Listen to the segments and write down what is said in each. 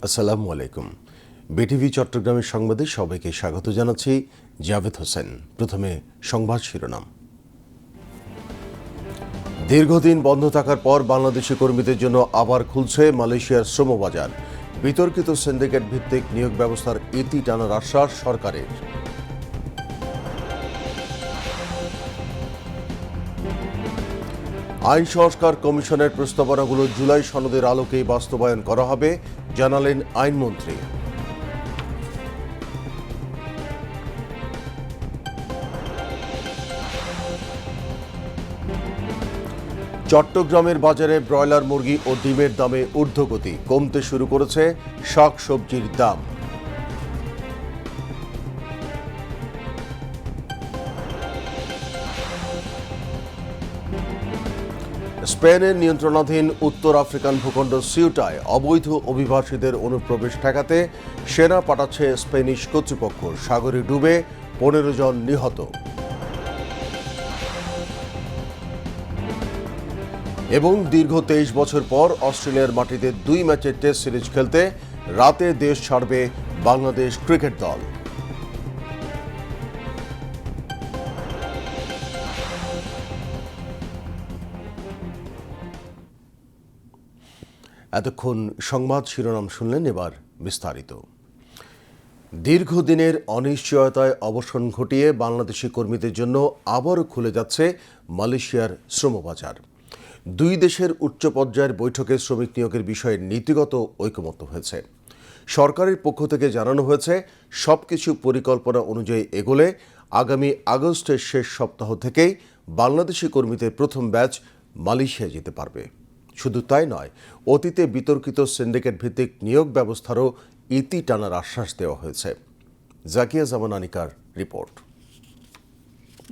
আসসালামু আলাইকুম। বিটিভি চট্টগ্রামের সংবাদে সবাইকে স্বাগত জানাচ্ছি। জাভেদ হোসেন। প্রথমে সংবাদ শিরোনাম। দীর্ঘদিন বন্ধ থাকার পর বাংলাদেশি কর্মীদের জন্য আবার খুলছে মালয়েশিয়ার শ্রমবাজার। বিতর্কিত সিন্ডিকেট ভিত্তিক নিয়োগ ব্যবস্থার ইতি টানার আশ্বাস সরকারের। আইন সংস্কার কমিশনের প্রস্তাবনাগুলো জুলাই সনদের আলোকেই বাস্তবায়ন করা হবে, জানালেন আইনমন্ত্রী। চট্টগ্রামের বাজারে ব্রয়লার মুরগি ও ডিমের দামে ঊর্ধ্বগতি, কমতে শুরু করেছে শাক সবজির দাম। স্পেনের নিয়ন্ত্রণাধীন উত্তর আফ্রিকান ভূখণ্ড সিউটায় অবৈধ অভিবাসীদের অনুপ্রবেশ ঠেকাতে সেনা পাঠাচ্ছে স্প্যানিশ কর্তৃপক্ষ। সাগরে ডুবে 15 জন নিহত। এবং দীর্ঘ 23 বছর পর অস্ট্রেলিয়ার মাটিতে 2 ম্যাচের টেস্ট সিরিজ খেলতে রাতে দেশ ছাড়বে বাংলাদেশ ক্রিকেট দল। এতক্ষণ সংবাদ শিরোনাম শুনলেন, এবার বিস্তারিত। দীর্ঘদিনের অনিশ্চয়তায় অবসান ঘটিয়ে বাংলাদেশি কর্মীদের জন্য আবারও খুলে যাচ্ছে মালয়েশিয়ার শ্রমবাজার। দুই দেশের উচ্চ পর্যায়ের বৈঠকে শ্রমিক নিয়োগের বিষয়ে নীতিগত ঐকমত্য হয়েছে। সরকারের পক্ষ থেকে জানানো হয়েছে, সবকিছু পরিকল্পনা অনুযায়ী এগোলে আগামী আগস্টের শেষ সপ্তাহ থেকেই বাংলাদেশি কর্মীদের প্রথম ব্যাচ মালয়েশিয়া যেতে পারবে। শুধু তাই নয়, অতীতে বিতর্কিত সিন্ডিকেট ভিত্তিক নিয়োগ ব্যবস্থারও ইতি টানার আশ্বাস দেওয়া হয়েছে। জাকিয়া জামান আনিকার রিপোর্ট।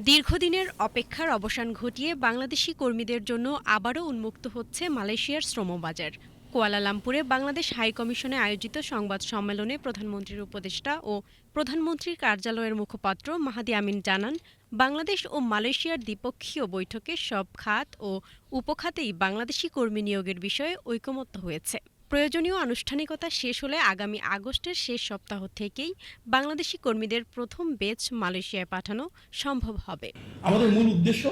দীর্ঘদিনের অপেক্ষার অবসান ঘটিয়ে বাংলাদেশি কর্মীদের জন্য আবারও উন্মুক্ত হচ্ছে মালয়েশিয়ার শ্রমবাজার। কুয়ালালামপুরে বাংলাদেশ হাইকমিশনে আয়োজিত সংবাদ সম্মেলনে প্রধানমন্ত্রীর উপদেষ্টা ও প্রধানমন্ত্রীর কার্যালয়ের মুখপাত্র মাহাদি আমিন জানান, বাংলাদেশ ও মালয়েশিয়ার দ্বিপক্ষীয় বৈঠকে সব খাত ও উপখাতেই বাংলাদেশি কর্মী নিয়োগের বিষয়ে ঐকমত্য হয়েছে। প্রয়োজনীয় আনুষ্ঠানিকতা শেষ হলে আগামী আগস্টের শেষ সপ্তাহ থেকেই বাংলাদেশি কর্মীদের প্রথম ব্যাচ মালয়েশিয়ায় পাঠানো সম্ভব হবে। আমাদের মূল উদ্দেশ্য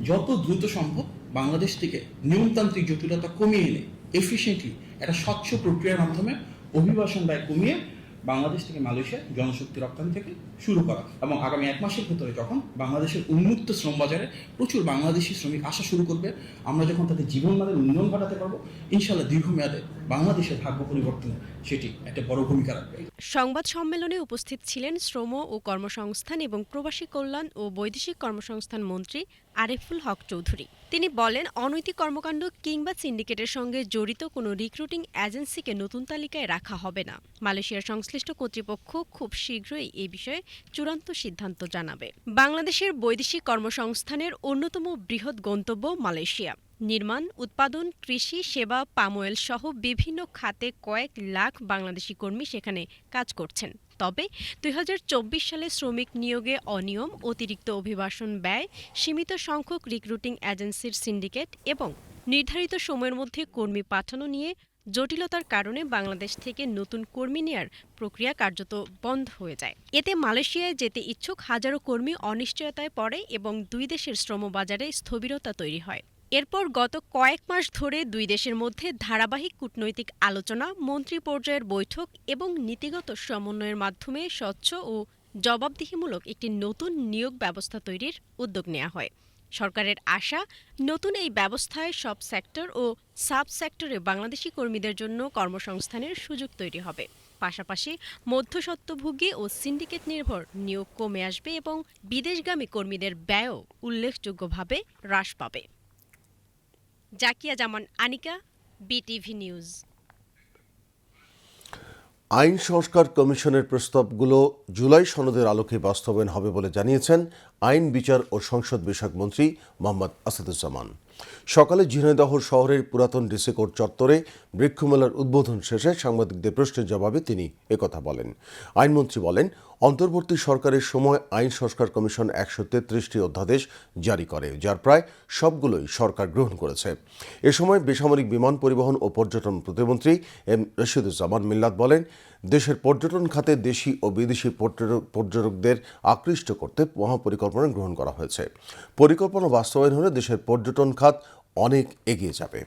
যত দ্রুত সম্ভব বাংলাদেশ থেকে নিয়মতান্ত্রিক জটিলতা কমিয়ে এনে এফিশিয়েন্টলি একটা স্বচ্ছ প্রক্রিয়ার মাধ্যমে অভিবাসন ব্যয় কমিয়ে বাংলাদেশ থেকে মালয়েশিয়া জনশক্তি রপ্তানি থেকে শুরু করা, এবং আগামী 1 মাসের ভেতরে যখন বাংলাদেশের উন্মুক্ত শ্রম বাজারে প্রচুর বাংলাদেশি শ্রমিক আসা শুরু করবে, আমরা যখন তাদের জীবনমানের উন্নয়ন ঘটাতে পারবো, ইনশাআল্লাহ দীর্ঘমেয়াদে বাংলাদেশের ভাগ্য পরিবর্তনে সেটি একটা বড় ভূমিকা রাখবে। সংবাদ সম্মেলনে উপস্থিত ছিলেন শ্রম ও কর্মসংস্থান এবং প্রবাসী কল্যাণ ও বৈদেশিক কর্মসংস্থান মন্ত্রী আরিফুল হক চৌধুরী। তিনি বলেন, অনৈতিক কর্মকাণ্ড কিংবা সিন্ডিকেটের সঙ্গে জড়িত কোনো রিক্রুটিং এজেন্সিকে নতুন তালিকায় রাখা হবে না। মালয়েশিয়ার সংশ্লিষ্ট কর্তৃপক্ষ খুব শীঘ্রই এই বিষয়ে চূড়ান্ত সিদ্ধান্ত জানাবে। বাংলাদেশের বৈদেশিক কর্মসংস্থানের অন্যতম বৃহৎ গন্তব্য মালয়েশিয়া। নির্মাণ, উৎপাদন, কৃষি, সেবা, পামওয়েল সহ বিভিন্ন খাতে কয়েক লাখ বাংলাদেশি কর্মী সেখানে কাজ করছেন। তবে 2024 সালে শ্রমিক নিয়োগে অনিয়ম, অতিরিক্ত অভিবাসন ব্যয়, সীমিত সংখ্যক রিক্রুটিং এজেন্সির সিন্ডিকেট এবং নির্ধারিত সময়ের মধ্যে কর্মী পাঠানো নিয়ে জটিলতার কারণে বাংলাদেশ থেকে নতুন কর্মী নেয়ার প্রক্রিয়া কার্যত বন্ধ হয়ে যায়। এতে মালয়েশিয়ায় যেতে ইচ্ছুক হাজারো কর্মী অনিশ্চয়তায় পড়ে এবং দুই দেশের শ্রমবাজারে স্থবিরতা তৈরি হয়। এরপর গত কয়েক মাস ধরে দুই দেশের মধ্যে ধারাবাহিক কূটনৈতিক আলোচনা, মন্ত্রী পর্যায়ের বৈঠক এবং নীতিগত সমন্বয়ের মাধ্যমে স্বচ্ছ ও জবাবদিহিমূলক একটি নতুন নিয়োগ ব্যবস্থা তৈরির উদ্যোগ নেওয়া হয়। সরকারের আশা, নতুন এই ব্যবস্থায় সব সেক্টর ও সাব সেক্টরে বাংলাদেশি কর্মীদের জন্য কর্মসংস্থানের সুযোগ তৈরি হবে। পাশাপাশি মধ্যস্বত্বভোগী ও সিন্ডিকেট নির্ভর নিয়োগ কমে আসবে এবং বিদেশগামী কর্মীদের ব্যয়ও উল্লেখযোগ্যভাবে হ্রাস পাবে। জাকিয়া জামান আনিকা, বিটিভি নিউজ। আইন সংস্কার কমিশনের প্রস্তাবগুলো জুলাই সনদের আলোকে বাস্তবায়ন হবে বলে জানিয়েছেন আইন, বিচার ও সংসদ বিষয়ক মন্ত্রী মোহাম্মদ আসাদুজ্জামান। সকালে ঝিনাইদহ শহরের পুরাতন ডিসি কোর্ট চত্বরে বৃক্ষমেলার উদ্বোধন শেষে সাংবাদিকদের প্রশ্নের জবাবে তিনি একথা বলেন। আইনমন্ত্রী বলেন, অন্তর্বর্তী সরকারের সময় আইন সংস্কার কমিশন ১৩৩টি অধ্যাদেশ জারি করে, যার প্রায় সবগুলোই সরকার গ্রহণ করেছে। এ সময় বেসামরিক বিমান পরিবহন ও পর্যটন প্রতিমন্ত্রী এম রশিদুজ্জামান মিল্লাত বলেন, দেশের পর্যটন খাতে দেশি ও বিদেশি পর্যটকদের আকৃষ্ট করতে মহাপরিকল্পনা গ্রহণ করা হয়েছে। পরিকল্পনা বাস্তবায়ন হলে দেশের পর্যটন খাত অনেক এগিয়ে যাবে।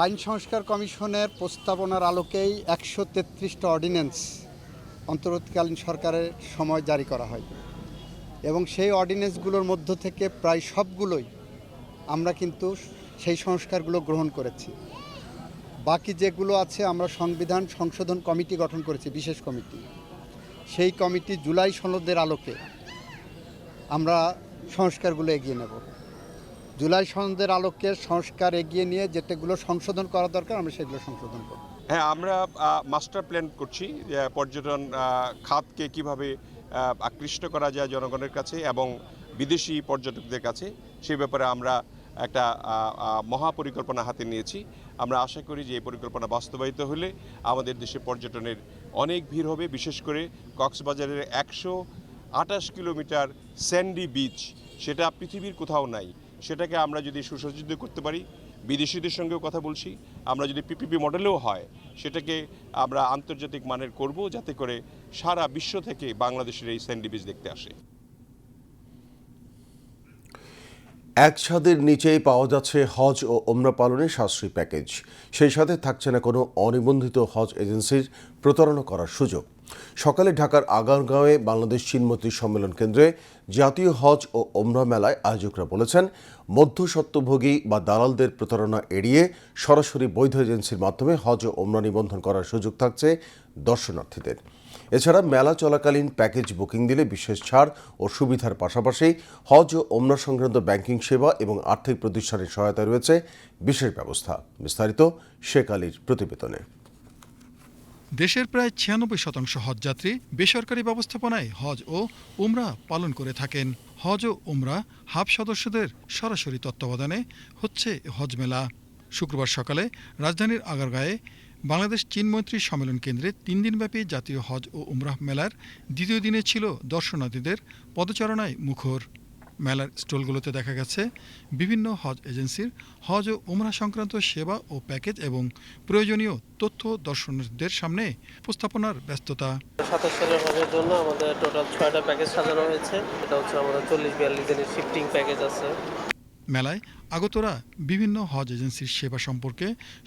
আইন সংস্কার কমিশনের প্রস্তাবনার আলোকেই ১৩৩টা অর্ডিন্যান্স অন্তর্বর্তীকালীন সরকারের সময় জারি করা হয় এবং সেই অর্ডিন্যান্সগুলোর মধ্য থেকে প্রায় সবগুলোই আমরা কিন্তু সেই সংস্কারগুলো গ্রহণ করেছি। বাকি যেগুলো আছে আমরা সংবিধান সংশোধন কমিটি গঠন করেছি, বিশেষ কমিটি। সেই কমিটি জুলাই সনদের আলোকে আমরা সংস্কারগুলো এগিয়ে নেব। জুলাই সনদের আলোকে সংস্কার এগিয়ে নিয়ে যেটাগুলো সংশোধন করা দরকার আমরা সেগুলো সংশোধন করব। হ্যাঁ, আমরা মাস্টার প্ল্যান করছি পর্যটন খাতকে কিভাবে আকৃষ্ট করা যায় জনগণের কাছে এবং বিদেশি পর্যটকদের কাছে, সেই ব্যাপারে আমরা একটা মহাপরিকল্পনা হাতে নিয়েছি। আমরা আশা করি যে এই পরিকল্পনা বাস্তবায়িত হলে আমাদের দেশে পর্যটনের অনেক ভিড় হবে। বিশেষ করে কক্সবাজারের ১২৮ কিলোমিটার স্যান্ডি বিচ, সেটা পৃথিবীর কোথাও নাই। সেটাকে আমরা যদি সুসজ্জিত করতে পারি, বিদেশিদের সঙ্গেও কথা বলছি, আমরা যদি পিপিপি মডেলেও হয় সেটাকে আমরা আন্তর্জাতিক মানের করব, যাতে করে সারা বিশ্ব থেকে বাংলাদেশের এই স্যান্ডি বিচ দেখতে আসে। এক ছাদের নিচেই পাওয়া যাচ্ছে হজ ও ওমরা পালনের সাশ্রয়ী প্যাকেজ। সেই সাথে থাকছে না কোনো অনিবন্ধিত হজ এজেন্সির প্রতারণা করার সুযোগ। সকালে ঢাকার আগারগাঁওয়ে বাংলাদেশ চীনমৈত্রী সম্মেলন কেন্দ্রে জাতীয় হজ ও ওমরা মেলায় আয়োজকরা বলেছেন, মধ্যস্বত্বভোগী বা দালালদের প্রতারণা এড়িয়ে সরাসরি বৈধ এজেন্সির মাধ্যমে হজ ও ওমরা নিবন্ধন করার সুযোগ থাকছে দর্শনার্থীদের। এছাড়া মেলা চলাকালীন প্যাকেজ বুকিং দিলে বিশেষ ছাড় ও সুবিধার পাশাপাশি হজ ও ওমরা সংক্রান্ত ব্যাংকিং সেবা এবং আর্থিক প্রতিষ্ঠানের সহায়তায় রয়েছে বিশেষ ব্যবস্থা। বিস্তারিত শেখ আলীর প্রতিবেদনে। দেশের প্রায় ৯৬% হজযাত্রী বেসরকারি ব্যবস্থাপনায় হজ ও উমরা পালন করে থাকেন। হজ ও উমরা হাব সদস্যদের সরাসরি তত্ত্বাবধানে হচ্ছে হজ মেলা। শুক্রবার সকালে রাজধানীর আগারগাঁয়ে বাংলাদেশ চীনমৈত্রী সম্মেলন কেন্দ্রে ৩ দিনব্যাপী জাতীয় হজ ও উমরাহ মেলার দ্বিতীয় দিনে ছিল দর্শনার্থীদের পদচারণায় মুখর। মেলার স্টলগুলোতে দেখা গেছে বিভিন্ন হজ এজেন্সির হজ ও উমরা সংক্রান্ত সেবা ও প্যাকেজ এবং প্রয়োজনীয় তথ্য দর্শনার্থীদের সামনে উপস্থাপনার ব্যস্ততা। ২৭ সালের হজের জন্য আমাদের টোটাল ৬টা প্যাকেজ সাজানো হয়েছে। এটা হচ্ছে আমাদের ৪০-৪২ দিনের শিফটিং প্যাকেজ আছে। মেলায় আগতরা বিভিন্ন হজ এজেন্সির সেবা সম্পর্কে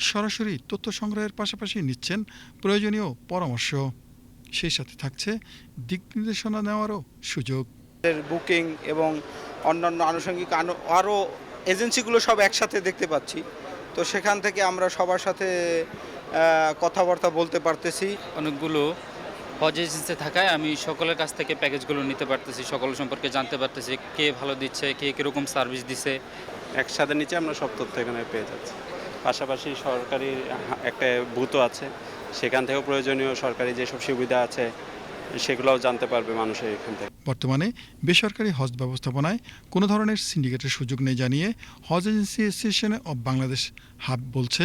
সরাসরি তথ্য সংগ্রহের পাশাপাশি নিচ্ছেন প্রয়োজনীয় পরামর্শ। সেই সাথে থাকছে দিক নির্দেশনা নেওয়ারও সুযোগ। বুকিং এবং অন্যান্য আনুষঙ্গিক আরও এজেন্সিগুলো সব একসাথে দেখতে পাচ্ছি, তো সেখান থেকে আমরা সবার সাথে কথাবার্তা বলতে পারতেছি। অনেকগুলো হজ এজেন্সি থাকায় আমি সকলের কাছ থেকে প্যাকেজগুলো নিতে পারতেছি, সকল সম্পর্কে জানতে পারতেছি, কে ভালো দিচ্ছে, কে কীরকম সার্ভিস দিচ্ছে। একসাথে নিচে আমরা সব তথ্য এখানে পেয়ে যাচ্ছি। পাশাপাশি সরকারি একটা বুথও আছে, সেখান থেকেও প্রয়োজনীয় সরকারি যেসব সুবিধা আছে সেগুলোও জানতে পারবে মানুষের এখান থেকে। বর্তমানে বেসরকারি হজ ব্যবস্থাপনায় কোনো ধরনের সিন্ডিকেটের সুযোগ নেই জানিয়ে Hajj agency association of Bangladesh HAAB বলছে,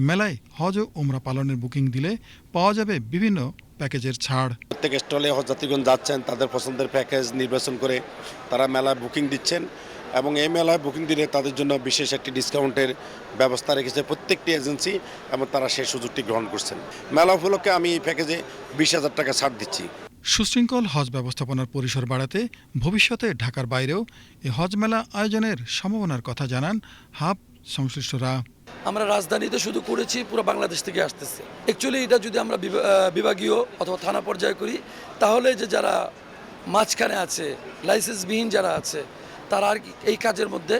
মেলায় হজ ও উমরা পালনের বুকিং দিলে পাওয়া যাবে বিভিন্ন প্যাকেজের ছাড়। প্রত্যেক স্টলে হজযাত্রীগণ যাচ্ছেন, তাদের পছন্দের প্যাকেজ নির্বাচন করে তারা মেলায় বুকিং দিচ্ছেন এবং এই মেলায় বুকিং দিলে তাদের জন্য বিশেষ একটি ডিসকাউন্টের ব্যবস্থা রেখেছে প্রত্যেকটি এজেন্সি এবং তারা সেই সুযোগটি গ্রহণ করছেন। মেলা উপলক্ষে আমি এই প্যাকেজে ২০,০০০ টাকা ছাড় দিচ্ছি। সুশৃঙ্খল হজ ব্যবস্থাপনার পরিসর বাড়াতে ভবিষ্যতে ঢাকার বাইরেও এই হজ মেলা আয়োজনের সম্ভাবনার কথা জানান হাব সংশ্লিষ্টরা। আমরা রাজধানীতে শুধু করেছি, পুরো বাংলাদেশ থেকে আসতেছে। অ্যাকচুয়ালি এটা যদি আমরা বিভাগীয় অথবা থানা পর্যায়ে করি, তাহলে যে যারা মাঝখানে আছে, লাইসেন্সবিহীন যারা আছে, তারা আর এই কাজের মধ্যে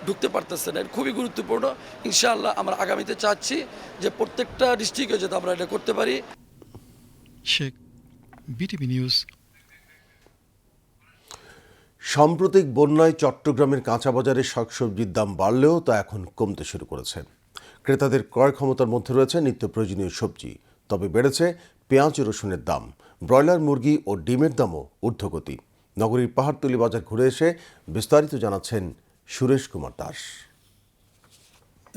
ঢুকতে পারতেছে না। এটা খুবই গুরুত্বপূর্ণ। ইনশাআল্লাহ আমরা আগামীতে চাচ্ছি যে প্রত্যেকটা ডিস্ট্রিক্টে যাতে আমরা এটা করতে পারি। Sheikh, BTV news. সাম্প্রতিক বন্যায় চট্টগ্রামের কাঁচা বাজারে শাকসবজির দাম বাড়লেও তা এখন কমতে শুরু করেছে। ক্রেতাদের ক্রয় ক্ষমতার মধ্যে রয়েছে নিত্য প্রয়োজনীয় সবজি, তবে বেড়েছে পেঁয়াজ ও রসুনের দাম। ব্রয়লার মুরগি ও ডিমের দামও ঊর্ধ্বগতি। নগরীর পাহাড়তলী বাজার ঘুরে এসে বিস্তারিত জানাচ্ছেন সুরেশ কুমার দাস।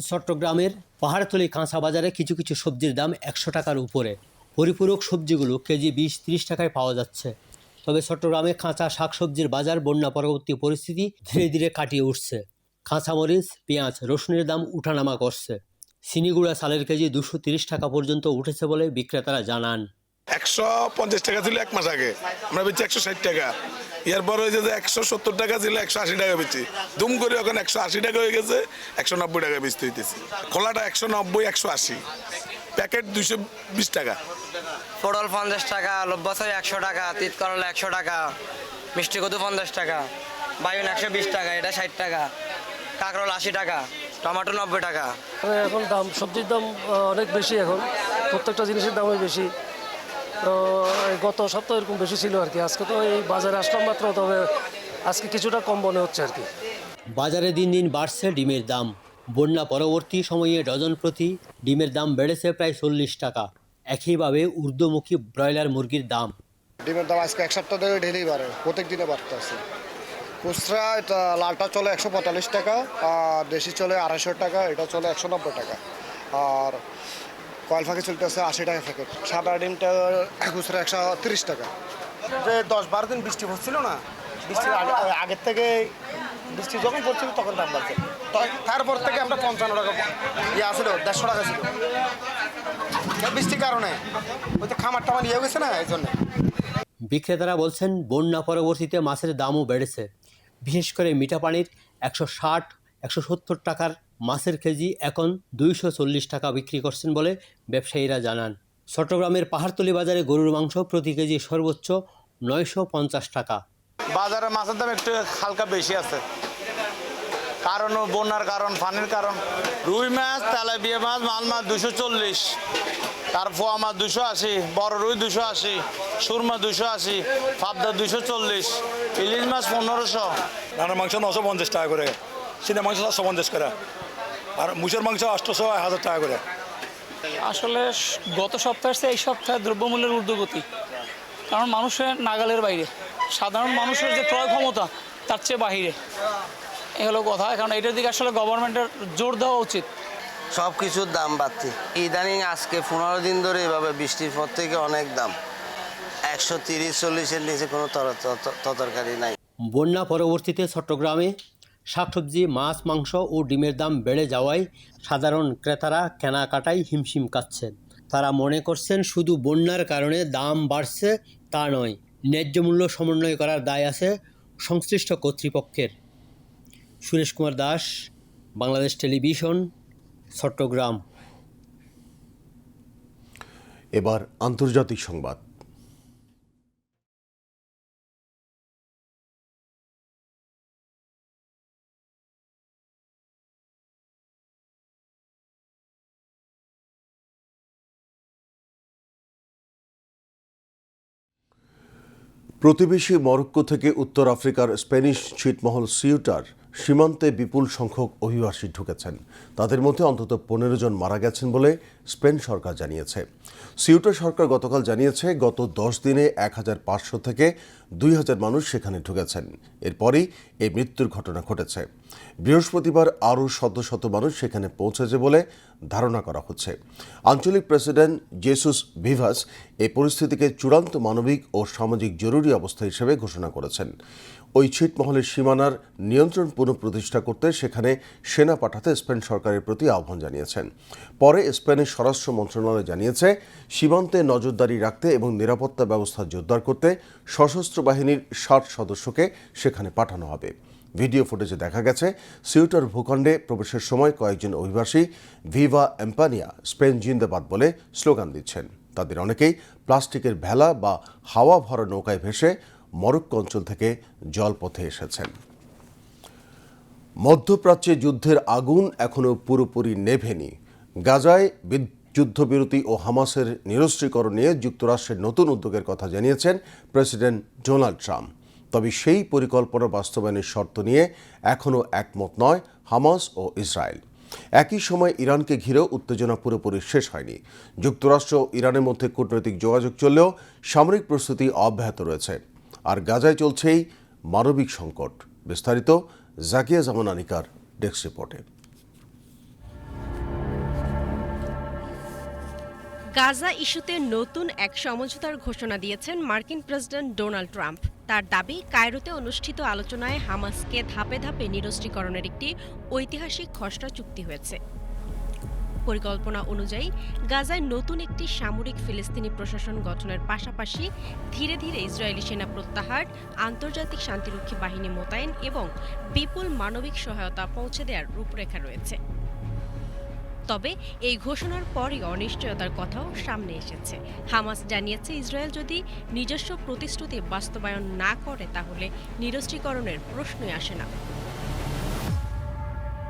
চট্টগ্রামের পাহাড়তলী কাঁচা বাজারে কিছু কিছু সবজির দাম 100 টাকার উপরে। পরিপূরক সবজিগুলো কেজি 20-30 টাকায় পাওয়া যাচ্ছে। তবে চট্টগ্রামে কাঁচা শাকসবজির বাজার বন্যা পরবর্তী পরিস্থিতি ধীরে ধীরে কাটিয়ে উঠছে। কাঁচামরিচ, পেঁয়াজ, রসুনের দাম উঠানামা করছে। চিনিগুড়া চালের কেজি 230 টাকা পর্যন্ত উঠেছে বলে বিক্রেতারা জানান। 150 টাকা ছিল এক মাস আগে, আমরা বেচি 160 টাকা। এরপর হয়েছে যে 170 টাকা ছিল 180 টাকা বেচি, দুম করে এখন 180 টাকা হয়ে গেছে, 190 টাকা বেচতে হইতেছে। খোলাটা 190, 180, প্যাকেট 220 টাকা। পটল 50 টাকা, লব্বাসা 100 টাকা, তিত করলা 100 টাকা, মিষ্টি কদু 50 টাকা, বাইগন 120 টাকা, এটা 60 টাকা, কাঁকরোল 80 টাকা, টমেটো 90 টাকা। এখন দাম সবজির দাম অনেক বেশি, এখন প্রত্যেকটা জিনিসের দামই বেশি। তো গত সপ্তাহে এরকম বেশি ছিল আর কি। আজকে তো এই বাজারে আসলাম মাত্র, তবে আজকে কিছুটা কম মনে হচ্ছে আর কি। বাজারে দিন দিন বাড়ছে ডিমের দাম। বন্যা পরবর্তী সময়ে ডজন প্রতি ডিমের দাম বেড়েছে প্রায় 40 টাকা। একইভাবে ঊর্ধ্বমুখী ব্রয়লার মুরগির দাম। ডিমের দাম আজকে এক সপ্তাহ ধরে ঢেলেই বাড়ে, প্রত্যেক দিনে বাড়তে আছে। খুচরা এটা লালটা চলে 145 টাকা, আর দেশি চলে 250 টাকা, এটা চলে 190 টাকা, আর কয়েল ফাঁকি চলতেছে 80 টাকা প্যাকেট। সাদা ডিমটা খুচরা 130 টাকা। যে 10-12 দিন বৃষ্টি হচ্ছিল না, বৃষ্টির আগের থেকে বৃষ্টি যখন পড়ছিল তখন দাম বাড়ছে। তারপর থেকে আমরা 55 টাকা আসছিল, 150 টাকা ছিল। বৃষ্টির কারণে ওই তো খামার টামার ইয়ে গেছে না, এই জন্য। বিক্রেতারা বলছেন বন্যা পরবর্তীতে মাছের দামও বেড়েছে। বিশেষ করে মিঠা পানির 160-170 টাকার মাছের কেজি এখন 240 টাকা বিক্রি করছেন বলে ব্যবসায়ীরা জানান। চট্টগ্রামের পাহাড়তলী বাজারে গরুর মাংস প্রতি কেজি সর্বোচ্চ 950 টাকা। বাজারে মাছের দাম একটু হালকা বেশি আছে, কারণ বন্যার কারণ, পানির কারণ। রুই মাছ, তেলাপিয়া মাছ, মাল মাছ 240, তার ফোয়া মাছ 280, বড় রুই 280, সুরমা 280, পাবদা 240, ইলিশ মাছ 1500। রান্নার মাংস 950 টাকা করে, সিনা মাংস 750 করে, আর মুসের মাংস 800-1000 টাকা করে। আসলে গত সপ্তাহের চেয়ে এই সপ্তাহে দ্রব্যমূল্যের ঊর্ধ্বগতি, কারণ মানুষের নাগালের বাইরে, সাধারণ মানুষের যে ক্রয় ক্ষমতা তার চেয়ে বাহিরে, এ হলো কথা। কারণ এটার দিকে আসলে গভর্নমেন্টের জোর দেওয়া উচিত। সব কিছুর দাম বাড়ছে ইদানিং। আজকে 15 দিন ধরে এভাবে বৃষ্টির পর থেকে অনেক দাম, 130-40-এর নিচে কোনো তরকারি নাই। বন্যা পরবর্তীতে চট্টগ্রামে শাকসবজি, মাছ, মাংস ও ডিমের দাম বেড়ে যাওয়ায় সাধারণ ক্রেতারা কেনাকাটায় হিমশিম খাচ্ছেন। তারা মনে করছেন শুধু বন্যার কারণে দাম বাড়ছে তা নয়, ন্যায্য মূল্য সমন্বয় করার দায় আছে সংশ্লিষ্ট কর্তৃপক্ষের। সুরেশ কুমার দাস, বাংলাদেশ টেলিভিশন, চট্টগ্রাম। এবার আন্তর্জাতিক সংবাদ। প্রতিবেশী মরক্কো থেকে উত্তর আফ্রিকার স্প্যানিশ ছিটমহল সিউটার সীমান্তে বিপুল সংখ্যক অভিবাসী ঢুকেছেন। তাদের মধ্যে অন্তত 15 জন মারা গেছেন বলে স্পেন সরকার জানিয়েছে। সিউটা সরকার গতকাল জানিয়েছে গত 10 দিনে 1500 থেকে 2000 মানুষ সেখানে ঢুকেছেন। এরপরই এই মৃত্যুর ঘটনা ঘটেছে। বৃহস্পতিবার আরও শত শত মানুষ সেখানে পৌঁছেছে বলে ধারণা করা হচ্ছে। আঞ্চলিক প্রেসিডেন্ট জেসুস ভিভাস এই পরিস্থিতিকে চূড়ান্ত মানবিক ও সামাজিক জরুরি অবস্থা হিসেবে ঘোষণা করেছেন। ওই ছিটমহলের সীমানার নিয়ন্ত্রণ পুনঃপ্রতিষ্ঠা করতে সেখানে সেনা পাঠাতে স্পেন সরকারের প্রতি আহ্বান জানিয়েছেন। পরে স্পেনের স্বরাষ্ট্র মন্ত্রণালয় জানিয়েছে সীমান্তে নজরদারি রাখতে এবং নিরাপত্তা ব্যবস্থা জোরদার করতে সশস্ত্র বাহিনীর 60 সদস্যকে সেখানে পাঠানো হবে। ভিডিও ফুটেজে দেখা গেছে সিউটার ভূখণ্ডে প্রবেশের সময় কয়েকজন অভিবাসী ভিভা এম্পানিয়া, স্পেন জিন্দাবাদ বলে স্লোগান দিচ্ছেন। তাদের অনেকেই প্লাস্টিকের ভেলা বা হাওয়া ভরা নৌকায় ভেসে মরক্কো অঞ্চল থেকে জলপথে এসেছেন। মধ্যপ্রাচ্যে যুদ্ধের আগুন এখনও পুরোপুরি নেভেনি। গাজায় যুদ্ধবিরতি ও হামাসের নিরস্ত্রীকরণ নিয়ে যুক্তরাষ্ট্রের নতুন উদ্যোগের কথা জানিয়েছেন প্রেসিডেন্ট ডোনাল্ড ট্রাম্প। তবে সেই পরিকল্পনা বাস্তবায়নের শর্ত নিয়ে এখনও একমত নয় হামাস ও ইসরায়েল। একই সময় ইরানকে ঘিরেও উত্তেজনা পুরোপুরি শেষ হয়নি। যুক্তরাষ্ট্র ও ইরানের মধ্যে কূটনৈতিক যোগাযোগ চললেও সামরিক প্রস্তুতি অব্যাহত রয়েছে। আর গাজায় চলছেই মানবিক সংকট। বিস্তারিত জাকিয়া জামান আনিকার ডেস্ক রিপোর্টে। গাজা ইস্যুতে নতুন এক সমঝোতার ঘোষণা দিয়েছেন মার্কিন প্রেসিডেন্ট ডোনাল্ড ট্রাম্প। তার দাবি, কায়রোতে অনুষ্ঠিত আলোচনায় হামাসকে ধাপে ধাপে নিরস্ত্রীকরণের একটি ঐতিহাসিক খসড়া চুক্তি হয়েছে। পরিকল্পনা অনুযায়ী গাজায় নতুন একটি সামরিক ফিলিস্তিনি প্রশাসন গঠনের পাশাপাশি ধীরে ধীরে ইসরায়েলি সেনা প্রত্যাহার, আন্তর্জাতিক শান্তিরক্ষী বাহিনী মোতায়েন এবং বিপুল মানবিক সহায়তা পৌঁছে দেওয়ার রূপরেখা রয়েছে। তবে এই ঘোষণার পরই অনিশ্চয়তার কথাও সামনে এসেছে। হামাস জানিয়েছে, ইসরায়েল যদি নিজস্ব প্রতিশ্রুতি বাস্তবায়ন না করে তাহলে নিরস্ত্রীকরণের প্রশ্নই আসে না।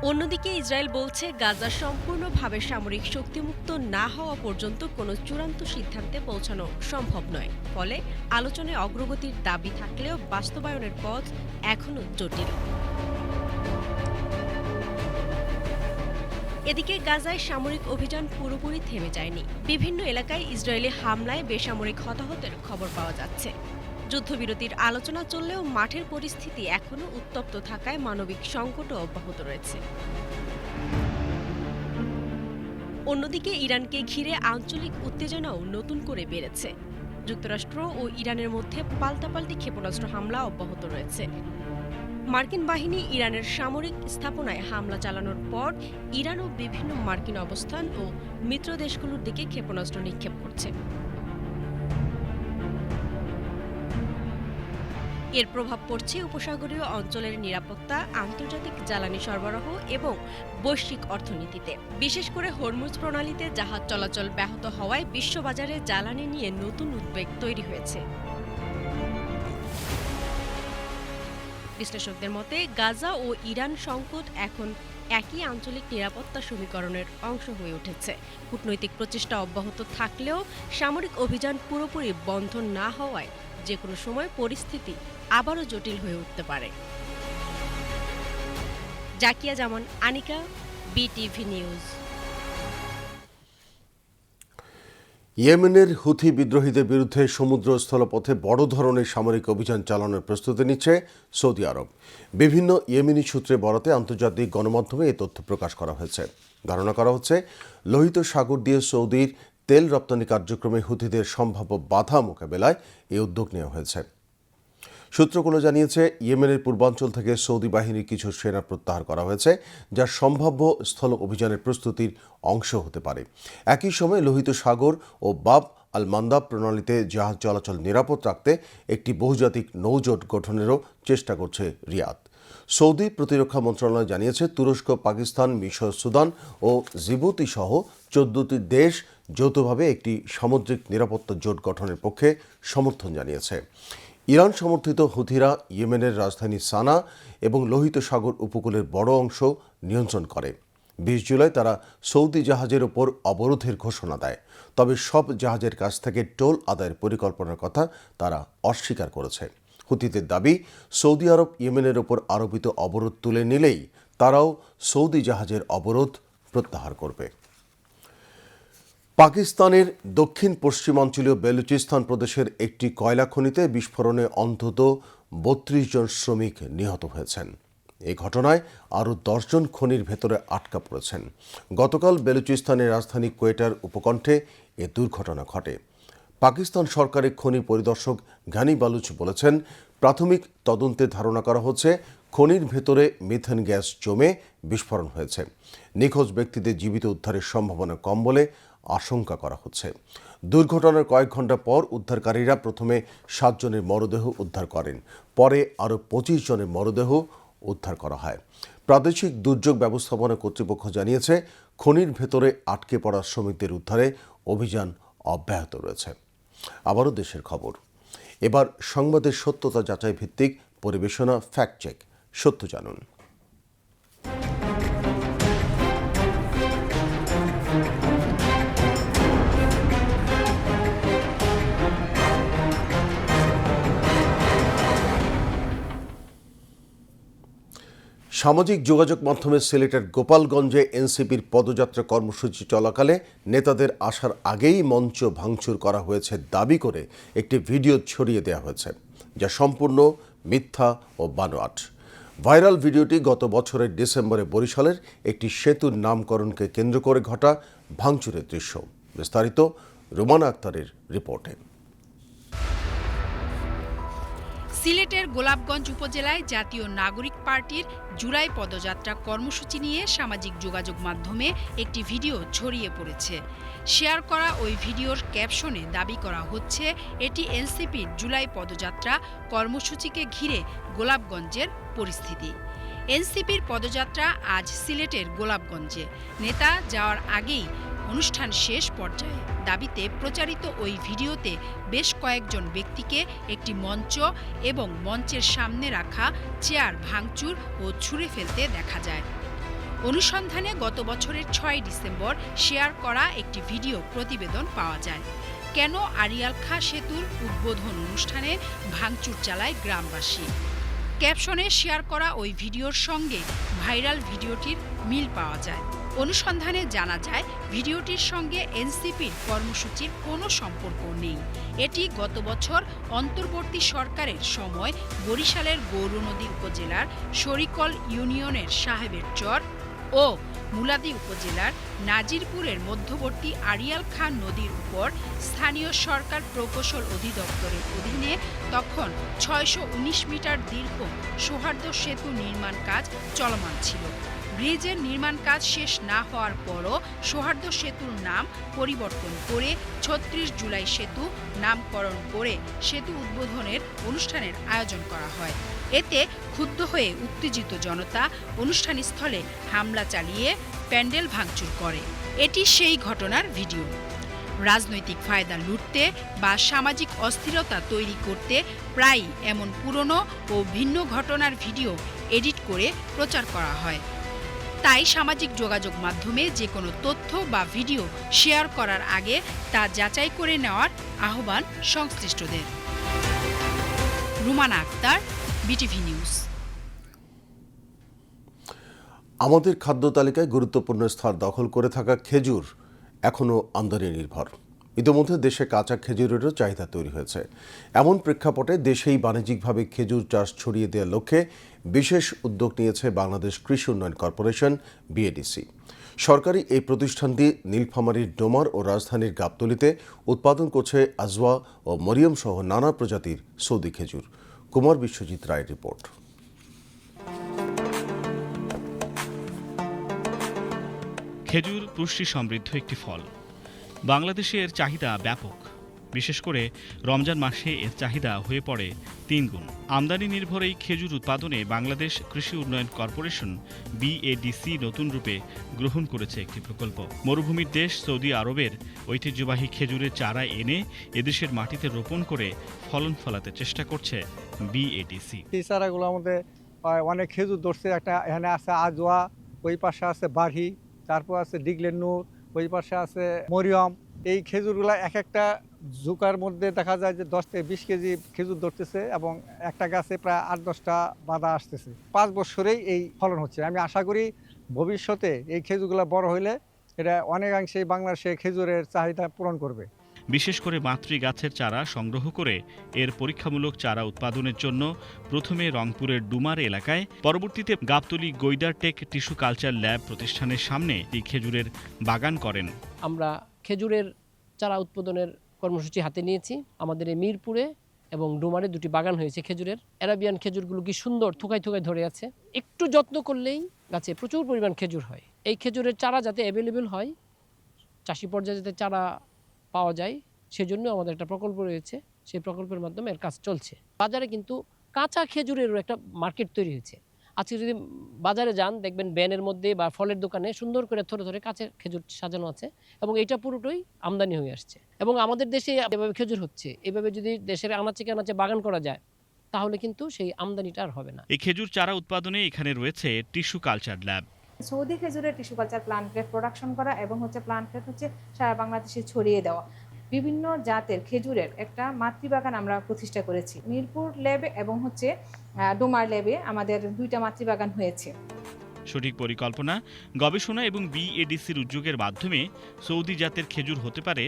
অন্যদিকে ইসরায়েল বলছে, গাজা সম্পূর্ণভাবে সামরিক শক্তিমুক্ত না হওয়া পর্যন্ত কোনো চূড়ান্ত সিদ্ধান্তে পৌঁছানো সম্ভব নয়। ফলে আলোচনায় অগ্রগতির দাবি থাকলেও বাস্তবায়নের পথ এখনও জটিল। এদিকে গাজায় সামরিক অভিযান পুরোপুরি থেমে যায়নি। বিভিন্ন এলাকায় ইসরায়েলি হামলায় বেসামরিক হতাহতের খবর পাওয়া যাচ্ছে। যুদ্ধবিরতির আলোচনা চললেও মাঠের পরিস্থিতি এখনও উত্তপ্ত থাকায় মানবিক সংকটও অব্যাহত রয়েছে। অন্যদিকে ইরানকে ঘিরে আঞ্চলিক উত্তেজনাও নতুন করে বেড়েছে। যুক্তরাষ্ট্র ও ইরানের মধ্যে পাল্টাপাল্টি ক্ষেপণাস্ত্র হামলা অব্যাহত রয়েছে। মার্কিন বাহিনী ইরানের সামরিক স্থাপনায় হামলা চালানোর পর ইরানও বিভিন্ন মার্কিন অবস্থান ও মিত্র দেশগুলোর দিকে ক্ষেপণাস্ত্র নিক্ষেপ করছে। এর প্রভাব পড়ছে উপসাগরীয় অঞ্চলের নিরাপত্তা, আন্তর্জাতিক জ্বালানি সরবরাহ এবং বৈশ্বিক অর্থনীতিতে। বিশেষ করে হরমুজ প্রণালীতে জাহাজ চলাচল ব্যাহত হওয়ায় বিশ্ববাজারে জ্বালানি নিয়ে নতুন উদ্বেগ তৈরি হয়েছে। বিশ্লেষকদের মতে, গাজা ও ইরান সংকট এখন একই আঞ্চলিক নিরাপত্তা সমীকরণের অংশ হয়ে উঠেছে। কূটনৈতিক প্রচেষ্টা অব্যাহত থাকলেও সামরিক অভিযান পুরোপুরি বন্ধ না হওয়ায় যে কোনো সময় পরিস্থিতি আবারও জটিল হয়ে উঠতে পারে। জাকিয়া জামান আনিকা, বিটিভি নিউজ। ইয়েমেনের হুথি বিদ্রোহীদের বিরুদ্ধে সমুদ্র স্থলপথে বড় ধরনের সামরিক অভিযান চালানোর প্রস্তুতি নিচ্ছে সৌদি আরব। বিভিন্ন ইয়েমেনি সূত্রে বরাতে আন্তর্জাতিক গণমাধ্যমে এই তথ্য প্রকাশ করা হয়েছে। ধারণা করা হচ্ছে, লোহিত সাগর দিয়ে সৌদির তেল রপ্তানি কার্যক্রমে হুথিদের সম্ভাব্য বাধা মোকাবেলায় এই উদ্যোগ নেওয়া হয়েছে। সূত্রগুলো জানিয়েছে, ইয়েমেনের পূর্বাঞ্চল থেকে সৌদি বাহিনীর কিছু সেনা প্রত্যাহার করা হয়েছে, যা সম্ভাব্য স্থল অভিযানের প্রস্তুতির অংশ হতে পারে। একই সময় লোহিত সাগর ও বাব আল মান্দাব প্রণালীতে জাহাজ চলাচল নিরাপদ রাখতে একটি বহুজাতিক নৌজোট গঠনেরও চেষ্টা করছে রিয়াদ। সৌদি প্রতিরক্ষা মন্ত্রণালয় জানিয়েছে, তুরস্ক, পাকিস্তান, মিশর, সুদান ও জিবুতি সহ 14টি দেশ যৌথভাবে একটি সামুদ্রিক নিরাপত্তা জোট গঠনের পক্ষে সমর্থন জানিয়েছে। ইরান সমর্থিত হুথিরা ইয়েমেনের রাজধানী সানা এবং লোহিত সাগর উপকূলের বড় অংশ নিয়ন্ত্রণ করে। 20 জুলাই তারা সৌদি জাহাজের ওপর অবরোধের ঘোষণা দেয়। তবে সব জাহাজের কাছ থেকে টোল আদায়ের পরিকল্পনার কথা তারা অস্বীকার করেছে। হুথিদের দাবি, সৌদি আরব ইয়েমেনের ওপর আরোপিত অবরোধ তুলে নিলেই তারাও সৌদি জাহাজের অবরোধ প্রত্যাহার করবে। পাকিস্তানের দক্ষিণ পশ্চিমাঞ্চলীয় বেলুচিস্তান প্রদেশের একটি কয়লা খনিতে বিস্ফোরণে অন্তত 32 জন শ্রমিক নিহত হয়েছেন। এই ঘটনায় আরও 10 জন খনির ভেতরে আটকা পড়েছেন। গতকাল বেলুচিস্তানের রাজধানী কোয়েটার উপকণ্ঠে এ দুর্ঘটনা ঘটে। পাকিস্তান সরকারের খনি পরিদর্শক ঘানি বালুচ বলেছেন, প্রাথমিক তদন্তে ধারণা করা হচ্ছে খনির ভেতরে মিথেন গ্যাস জমে বিস্ফোরণ হয়েছে। নিখোঁজ ব্যক্তিদের জীবিত উদ্ধারের সম্ভাবনা কম বলে আশঙ্কা করা হচ্ছে। দুর্ঘটনার কয়েক ঘণ্টা পর উদ্ধারকারীরা প্রথমে 7 জনের মরদেহ উদ্ধার করেন, পরে আরও 25 জনের মরদেহ উদ্ধার করা হয়। প্রাদেশিক দুর্যোগ ব্যবস্থাপনা কর্তৃপক্ষ জানিয়েছে, খনির ভেতরে আটকে পড়া শ্রমিকদের উদ্ধারে অভিযান অব্যাহত রয়েছে। আবারও দেশের খবর। এবার সংবাদের সত্যতা যাচাই ভিত্তিক পরিবেশনা ফ্যাক্ট চেক। সত্য জানুন। সামাজিক যোগাযোগ মাধ্যমে সিলেটের গোপালগঞ্জে এনসিপির পদযাত্রা কর্মসূচি চলাকালে নেতাদের আসার আগেই মঞ্চ ভাঙচুর করা হয়েছে দাবি করে একটি ভিডিও ছড়িয়ে দেওয়া হয়েছে, যা সম্পূর্ণ মিথ্যা ও বানোয়াট। ভাইরাল ভিডিওটি গত বছরের ডিসেম্বরে বরিশালের একটি সেতুর নামকরণকে কেন্দ্র করে ঘটা ভাঙচুরের দৃশ্য। বিস্তারিত রুমানা আক্তারের রিপোর্টে। সিলেটের গোলাপগঞ্জ উপজেলায় জাতীয় নাগরিক পার্টির জুলাই পদযাত্রা কর্মসূচি নিয়ে সামাজিক যোগাযোগ মাধ্যমে একটি ভিডিও ছড়িয়ে পড়েছে। শেয়ার করা ওই ভিডিওর ক্যাপশনে দাবি করা হচ্ছে এটি এনসিপির জুলাই পদযাত্রা কর্মসূচিকে ঘিরে গোলাপগঞ্জের পরিস্থিতি। এনসিপির পদযাত্রা আজ সিলেটের গোলাপগঞ্জে। নেতা যাওয়ার আগেই অনুষ্ঠান শেষ পর্যায়ে দাবিতে প্রচারিত ওই ভিডিওতে বেশ কয়েকজন ব্যক্তিকে একটি মঞ্চ এবং মঞ্চের সামনে রাখা চেয়ার ভাঙচুর ও ছুঁড়ে ফেলতে দেখা যায়। অনুসন্ধানে গত বছরের ৬ ডিসেম্বর শেয়ার করা একটি ভিডিও প্রতিবেদন পাওয়া যায়। কেন আড়িয়াল খাঁ সেতুর উদ্বোধন অনুষ্ঠানে ভাঙচুর চালায় গ্রামবাসী? ক্যাপশনে শেয়ার করা ওই ভিডিওর সঙ্গে ভাইরাল ভিডিওটির মিল পাওয়া যায়। অনুসন্ধানে জানা যায় ভিডিওটির সঙ্গে এনসিপির কর্মসূচির কোনো সম্পর্ক নেই। এটি গত বছর অন্তর্বর্তী সরকারের সময় বরিশালের গৌরনদী উপজেলার শরিকল ইউনিয়নের সাহেবের চর ও মুলাদি উপজেলার নাজিরপুরের মধ্যবর্তী আড়িয়াল খাঁ নদীর উপর স্থানীয় সরকার প্রকৌশল অধিদপ্তরের অধীনে তখন ৬১৯ মিটার দীর্ঘ সৌহার্দ্য সেতু নির্মাণ কাজ চলমান ছিল। ব্রিজের নির্মাণ কাজ শেষ না হওয়ার পরও সৌহার্দ্য সেতুর নাম পরিবর্তন করে ৩৬ জুলাই সেতু নামকরণ করে সেতু উদ্বোধনের অনুষ্ঠানের আয়োজন করা হয়। এতে ক্ষুব্ধ হয়ে উত্তেজিত জনতা অনুষ্ঠানস্থলে হামলা চালিয়ে প্যান্ডেল ভাঙচুর করে। এটি সেই ঘটনার ভিডিও। রাজনৈতিক ফায়দা লুটতে বা সামাজিক অস্থিরতা তৈরি করতে প্রায়ই এমন পুরনো ও ভিন্ন ঘটনার ভিডিও এডিট করে প্রচার করা হয়। তাই সামাজিক যোগাযোগ মাধ্যমে যে কোনো তথ্য বা ভিডিও শেয়ার করার আগে তা যাচাই করে নেওয়ার আহ্বান সংশ্লিষ্টদের। Rumana Akter, BTV news. আমাদের খাদ্য তালিকায় গুরুত্বপূর্ণ স্থান দখল করে থাকা খেজুর এখনও আমদানি নির্ভর। ইতিমধ্যে দেশে কাঁচা খেজুরেরও চাহিদা তৈরি হয়েছে। এমন প্রেক্ষাপটে দেশেই বাণিজ্যিকভাবে খেজুর চাষ ছড়িয়ে দেওয়ার লক্ষ্যে বিশেষ উদ্যোগ নিয়েছে বাংলাদেশ কৃষি উন্নয়ন কর্পোরেশন বিএডিসি। সরকারি এই প্রতিষ্ঠানটি নীলফামারীর ডোমার ও রাজধানীর গাবতলীতে উৎপাদন করছে আজওয়া ও মরিয়ম সহ নানা প্রজাতির সৌদি খেজুর। কুমার বিশ্বজিৎ রায়ের রিপোর্ট। খেজুর পুষ্টি সমৃদ্ধ একটি ফল। বাংলাদেশে এর চাহিদা ব্যাপক। বিশেষ করে রমজান মাসে এর চাহিদা হয়ে পড়ে ৩ গুণ। আমদানি নির্ভর এই খেজুর উৎপাদনে বাংলাদেশ কৃষি উন্নয়ন কর্পোরেশন বিএডিসি নতুন রূপে গ্রহণ করেছে একটি প্রকল্প। মরুভূমির দেশ সৌদি আরবের ঐতিহ্যবাহী খেজুরের চারা এনে এদেশের মাটিতে রোপণ করে ফলন ফলাতে চেষ্টা করছে বিএডিসি। এই চারাগুলোর মধ্যে অনেক খেজুর ধরছে। একটা এখানে আছে আজওয়া, ওই পাশে আছে বাড়ি, তারপর আছে ডিগলের নূর, ওই পাশে আছে মরিয়ম। এই খেজুরগুলো এক একটা ঝুঁকার মধ্যে দেখা যায় যে 10 থেকে 20 কেজি খেজুর ধরতেছে এবং একটা গাছে প্রায় 8-10টা বাঁধা আসতেছে। 5 বছরেই এই ফলন হচ্ছে। আমি আশা করি ভবিষ্যতে এই খেজুরগুলো বড় হইলে এটা অনেকাংশেই বাংলাদেশে খেজুরের চাহিদা পূরণ করবে। বিশেষ করে মাতৃ গাছের চারা সংগ্রহ করে এর পরীক্ষামূলক চারা উৎপাদনের জন্য প্রথমে রংপুরের ডুমার এলাকায়, পরবর্তীতে Gabtali Goidartek tissue culture lab প্রতিষ্ঠানের সামনে এই খেজুরের বাগান করেন। আমরা খেজুরের চারা উৎপাদনের কর্মসূচি হাতে নিয়েছি। আমাদের এই মিরপুরে এবং ডুমারে 2টি বাগান হয়েছে খেজুরের। অ্যারাবিয়ান খেজুরগুলো কি সুন্দর থুকায় থুকায় ধরে আছে। একটু যত্ন করলেই গাছে প্রচুর পরিমাণ খেজুর হয়। এই খেজুরের চারা যাতে অ্যাভেলেবেল হয়, চাষি পর্যায়ে যাতে চারা পাওয়া যায়, সেজন্য আমাদের একটা প্রকল্প রয়েছে। সেই প্রকল্পের মাধ্যমে এর কাজ চলছে। বাজারে কিন্তু কাঁচা খেজুরেরও একটা মার্কেট তৈরি হয়েছে। আজকে যদি বাজারে যান দেখবেন ব্যানের মধ্যে বা ফলের দোকানে সুন্দর করে ধরে ধরে কাঁচা খেজুর সাজানো আছে এবং এটা পুরোটাই আমদানি হয়ে আসছে। এবং আমাদের দেশে এভাবে খেজুর হচ্ছে। এভাবে যদি দেশের আনাচে কানাচে বাগান করা যায় তাহলে কিন্তু সেই আমদানিটা আর হবে না। এই খেজুর চারা উৎপাদনে এখানে রয়েছে টিস্যু কালচার ল্যাব। সৌদি খেজুরের tissue culture plant grade production করা এবং প্লান্ট গ্রেড সারা বাংলাদেশে ছড়িয়ে দেওয়া। বিভিন্ন জাতের খেজুরের একটা মাতৃবাগান আমরা প্রতিষ্ঠা করেছি। মিরপুর ল্যাবে এবং ডোমার ল্যাবে আমাদের 2টা মাতৃবাগান হয়েছে। সঠিক পরিকল্পনা, গবেষণা এবং বিএডিসির উদ্যোগের মাধ্যমে সৌদি জাতের খেজুর হতে পারে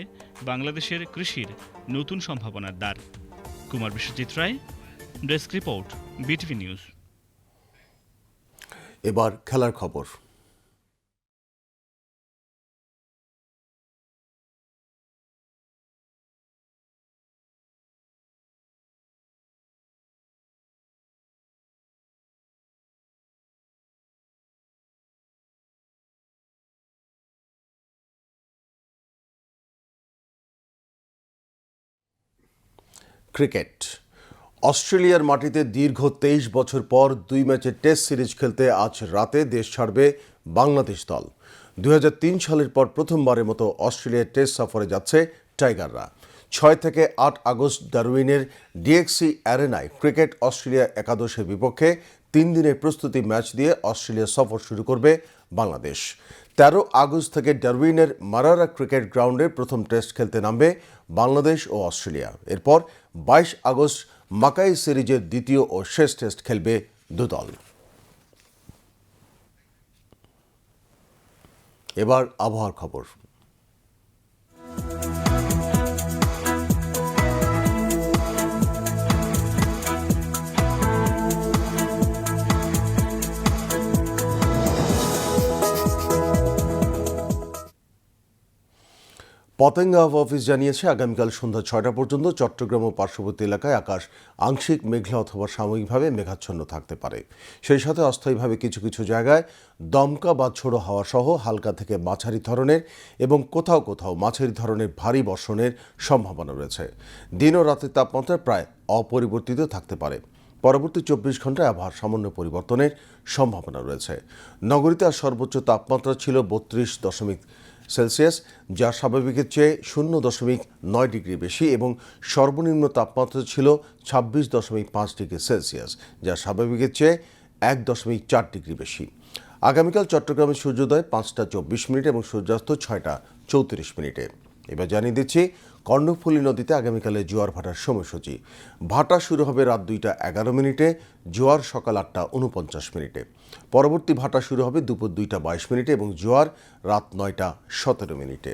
বাংলাদেশের কৃষির নতুন সম্ভাবনার দ্বার। কুমার বিশ্বজিৎ রায়, ডেস্ক রিপোর্ট, বিটিভি নিউজ। এবার খেলার খবর। ক্রিকেট। অস্ট্রেলিয়ার মাটিতে দীর্ঘ 23 বছর পর 2 ম্যাচের টেস্ট সিরিজ খেলতে আজ রাতে দেশ ছাড়বে বাংলাদেশ দল। 2003 সালের পর প্রথমবারের মতো অস্ট্রেলিয়ার টেস্ট সফরে যাচ্ছে টাইগাররা। 6 থেকে 8 আগস্ট ডারউইনের ডিএক্সি অ্যারেনায় ক্রিকেট অস্ট্রেলিয়া একাদশের বিপক্ষে 3 দিনের প্রস্তুতি ম্যাচ দিয়ে অস্ট্রেলিয়া সফর শুরু করবে বাংলাদেশ। 13 আগস্ট থেকে ডারউইনের মারারা ক্রিকেট গ্রাউন্ডে প্রথম টেস্ট খেলতে নামবে বাংলাদেশ ও অস্ট্রেলিয়া। এরপর 22 আগস্ট মাকাই সিরিজের দ্বিতীয় ও শেষ টেস্ট খেলবে দুদল। এবার আবহাওয়ার খবর। পতেঙ্গা আবহাওয়া অফিস জানিয়েছে আগামীকাল সন্ধ্যা 6টা পর্যন্ত চট্টগ্রাম ও পার্শ্ববর্তী এলাকায় আকাশ আংশিক মেঘলা অথবা সাময়িকভাবে মেঘাচ্ছন্ন থাকতে পারে। সেই সাথে অস্থায়ীভাবে কিছু কিছু জায়গায় দমকা বা ঝোড়ো হাওয়া সহ হালকা থেকে মাঝারি ধরনের এবং কোথাও কোথাও মাঝারি ধরনের ভারী বর্ষণের সম্ভাবনা রয়েছে। দিন ও রাতের তাপমাত্রা প্রায় অপরিবর্তিত থাকতে পারে। পরবর্তী 24 ঘন্টায় আবহাওয়ার সামান্য পরিবর্তনের সম্ভাবনা রয়েছে। নগরীতে আজ সর্বোচ্চ তাপমাত্রা ছিল 32.0 সেলসিয়াস, যা স্বাভাবিকের চেয়ে 0.9 ডিগ্রি বেশি, এবং সর্বনিম্ন তাপমাত্রা ছিল 26.5 ডিগ্রি সেলসিয়াস, যা স্বাভাবিকের চেয়ে 1.4 ডিগ্রি বেশি। আগামীকাল চট্টগ্রামে সূর্যোদয় 5টা 24 মিনিট এবং সূর্যাস্ত 6টা 34 মিনিটে। এবার জানিয়ে দিচ্ছি কর্ণফুলী নদীতে আগামীকালে জোয়ার ভাটার সময়সূচি। ভাটা শুরু হবে রাত 2টা 11 মিনিটে, জোয়ার সকাল 8টা 49 মিনিটে। পরবর্তী ভাটা শুরু হবে দুপুর 2টা 22 মিনিটে এবং জোয়ার রাত 9টা 17 মিনিটে।